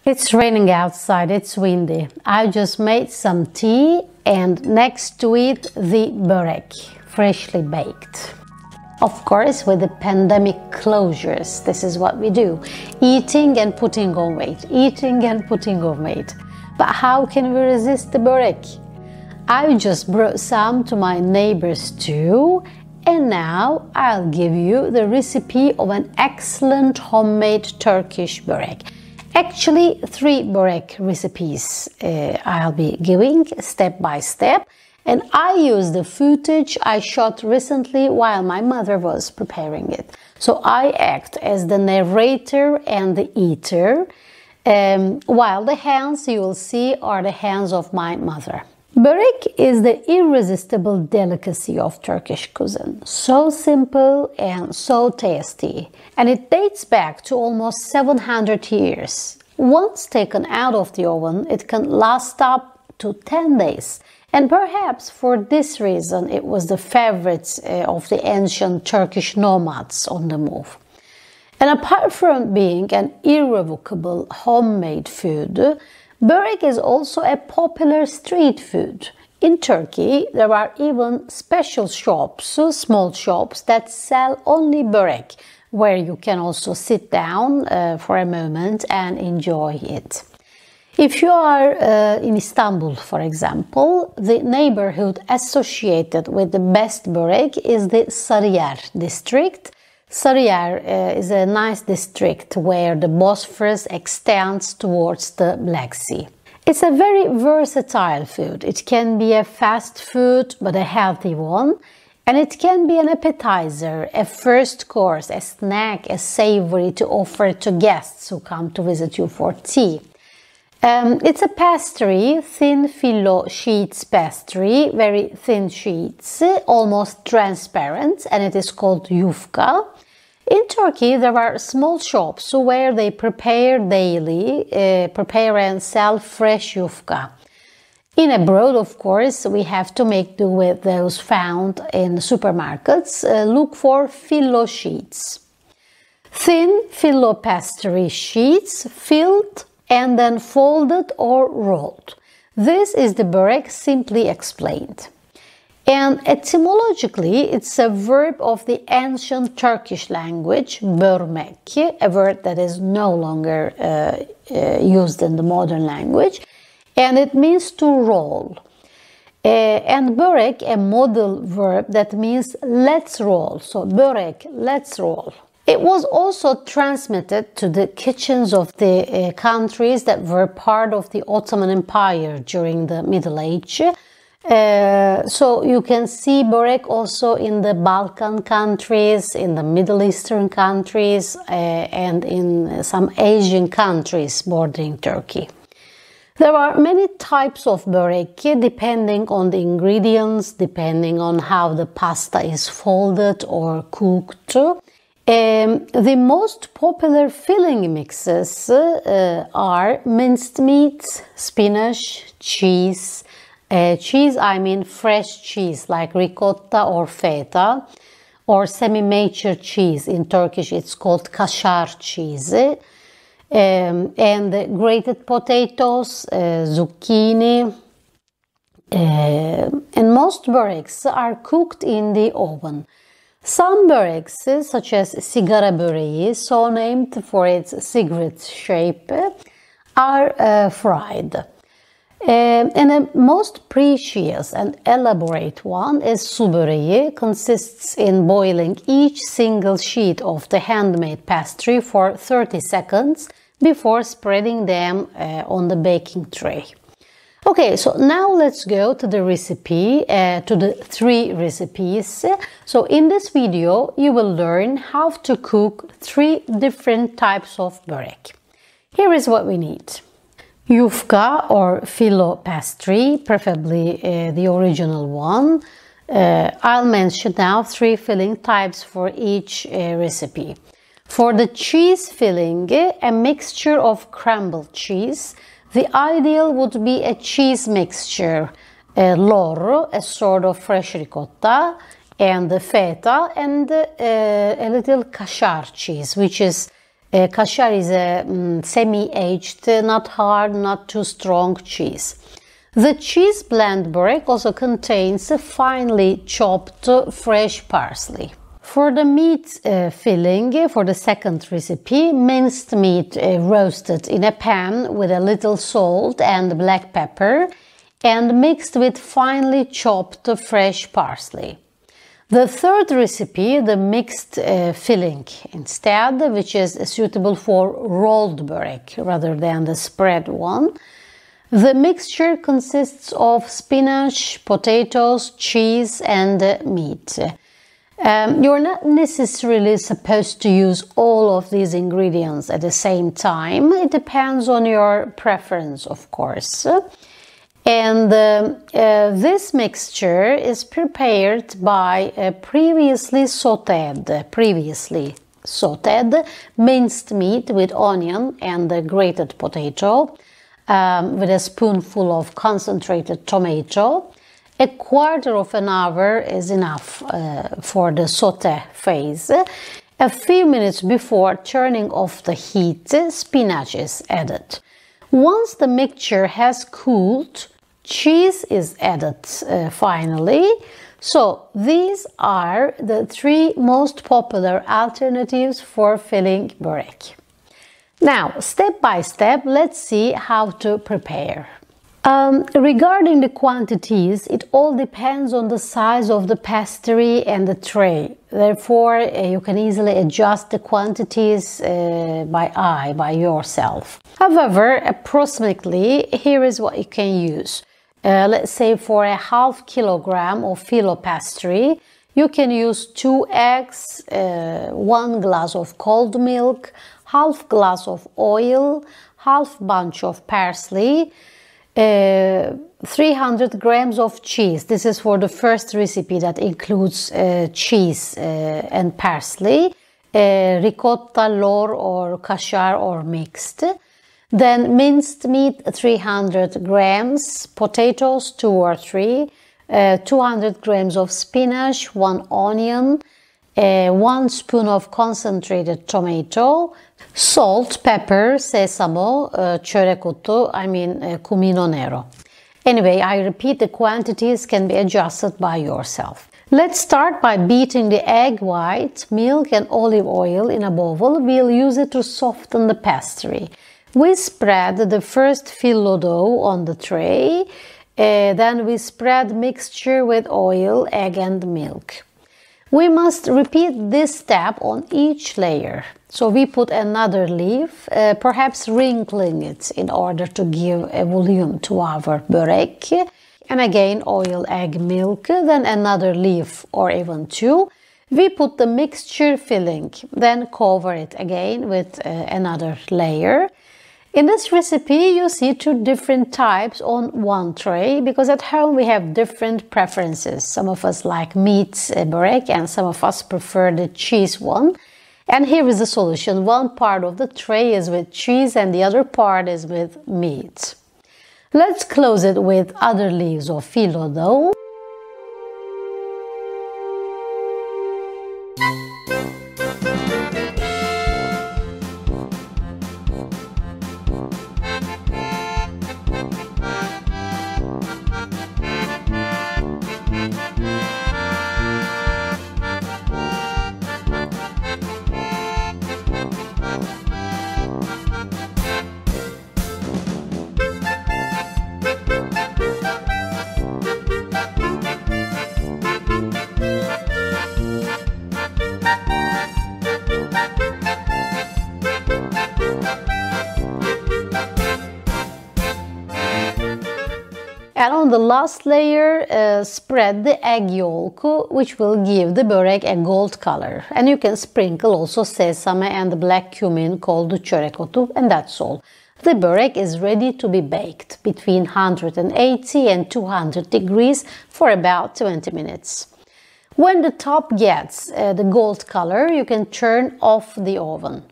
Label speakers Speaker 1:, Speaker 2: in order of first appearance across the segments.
Speaker 1: It's raining outside, it's windy. I just made some tea and next to it the burek, freshly baked. Of course, with the pandemic closures, this is what we do. Eating and putting on weight, eating and putting on weight. But how can we resist the burek? I just brought some to my neighbors too, and now I'll give you the recipe of an excellent homemade Turkish Borek. Actually, 3 Borek recipes I'll be giving step by step, and I use the footage I shot recently while my mother was preparing it. So I act as the narrator and the eater, while the hands you will see are the hands of my mother. Börek is the irresistible delicacy of Turkish cuisine. So simple and so tasty. And it dates back to almost 700 years. Once taken out of the oven, it can last up to 10 days. And perhaps for this reason, it was the favorite of the ancient Turkish nomads on the move. And apart from being an irrevocable homemade food, Börek is also a popular street food. In Turkey, there are even special shops, small shops that sell only börek, where you can also sit down for a moment and enjoy it. If you are in Istanbul, for example, the neighborhood associated with the best börek is the Sarıyer district. Sarıyer is a nice district where the Bosphorus extends towards the Black Sea. It's a very versatile food. It can be a fast food, but a healthy one. And it can be an appetizer, a first course, a snack, a savory to offer to guests who come to visit you for tea. It's a pastry, thin filo sheets pastry, very thin sheets, almost transparent, and it is called yufka. In Turkey, there are small shops where they prepare and sell fresh yufka. In abroad, of course, we have to make do with those found in supermarkets. Look for filo sheets. Thin filo pastry sheets filled and then folded or rolled. This is the börek simply explained. And etymologically, it's a verb of the ancient Turkish language, börmek, a word that is no longer used in the modern language, and it means to roll. And börek, a modal verb that means let's roll. So börek, let's roll. It was also transmitted to the kitchens of the countries that were part of the Ottoman Empire during the Middle Age. So you can see Burek also in the Balkan countries, in the Middle Eastern countries, and in some Asian countries bordering Turkey. There are many types of Burek depending on the ingredients, depending on how the pasta is folded or cooked. The most popular filling mixes are minced meat, spinach, cheese. I mean fresh cheese like ricotta or feta, or semi-mature cheese. In Turkish it's called kaşar cheese. And grated potatoes, zucchini. And most böreks are cooked in the oven. Some böreks, such as sigara böreği, so named for its cigarette shape, are fried. And the most precious and elaborate one is su böreği, consists in boiling each single sheet of the handmade pastry for 30 seconds before spreading them on the baking tray. Okay, so now let's go to the recipe, to the 3 recipes. So in this video, you will learn how to cook 3 different types of börek. Here is what we need. Yufka or filo pastry, preferably the original one. I'll mention now 3 filling types for each recipe. For the cheese filling, a mixture of crumbled cheese. The ideal would be a cheese mixture, lor, a sort of fresh ricotta, and the feta, and a little kashar cheese, which is kashar is a semi-aged, not hard, not too strong cheese. The cheese blend burek also contains finely chopped fresh parsley. For the meat filling, for the second recipe, minced meat roasted in a pan with a little salt and black pepper and mixed with finely chopped fresh parsley. The third recipe, the mixed filling instead, which is suitable for rolled burek rather than the spread one. The mixture consists of spinach, potatoes, cheese and meat. You're not necessarily supposed to use all of these ingredients at the same time. It depends on your preference, of course. And this mixture is prepared by previously sautéed minced meat with onion and grated potato, with a spoonful of concentrated tomato. A quarter of an hour is enough for the sauté phase. A few minutes before turning off the heat, spinach is added. Once the mixture has cooled, cheese is added finally. So these are the three most popular alternatives for filling burek. Now, step by step, let's see how to prepare. Regarding the quantities, it all depends on the size of the pastry and the tray. Therefore, you can easily adjust the quantities by yourself. However, approximately, here is what you can use. Let's say for a ½ kilogram of filo pastry, you can use 2 eggs, 1 glass of cold milk, ½ glass of oil, ½ bunch of parsley, 300 grams of cheese. This is for the first recipe that includes cheese and parsley, ricotta, lor or kashar or mixed. Then minced meat 300 grams, potatoes 2 or 3, 200 grams of spinach, 1 onion, 1 spoon of concentrated tomato, salt, pepper, sesamo, çörek otu, cumino nero. Anyway, I repeat, the quantities can be adjusted by yourself. Let's start by beating the egg white, milk and olive oil in a bowl. We'll use it to soften the pastry. We spread the first filo dough on the tray, then we spread mixture with oil, egg and milk. We must repeat this step on each layer. So we put another leaf, perhaps wrinkling it in order to give a volume to our burek. And again oil, egg, milk, then another leaf or even 2. We put the mixture filling, then cover it again with another layer. In this recipe, you see 2 different types on one tray, because at home we have different preferences. Some of us like meat burek and some of us prefer the cheese one. And here is the solution. One part of the tray is with cheese and the other part is with meat. Let's close it with other leaves of filo dough. And on the last layer, spread the egg yolk, which will give the burek a gold color. And you can sprinkle also sesame and black cumin called çörek otu, and that's all. The burek is ready to be baked between 180 and 200 degrees for about 20 minutes. When the top gets the gold color, you can turn off the oven.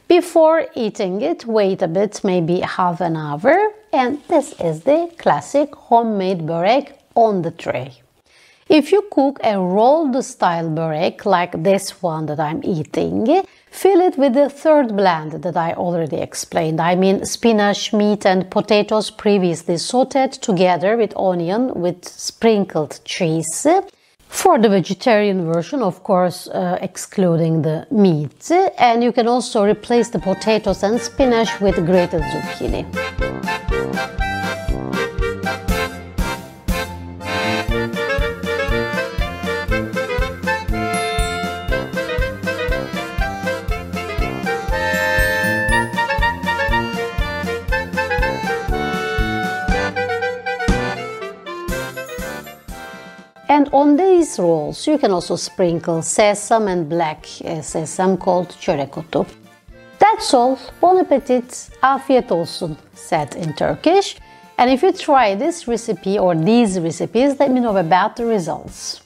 Speaker 1: Before eating it, wait a bit, maybe half an hour, and this is the classic homemade burek on the tray. If you cook a rolled style burek like this one that I'm eating, fill it with the third blend that I already explained. I mean spinach, meat and potatoes previously sauteed together with onion with sprinkled cheese. For the vegetarian version, of course, excluding the meat. And you can also replace the potatoes and spinach with grated zucchini. And on these rolls, you can also sprinkle sesame and black sesame called çörek otu. That's all. Bon appetit, afiyet olsun, said in Turkish. And if you try this recipe or these recipes, let me know about the results.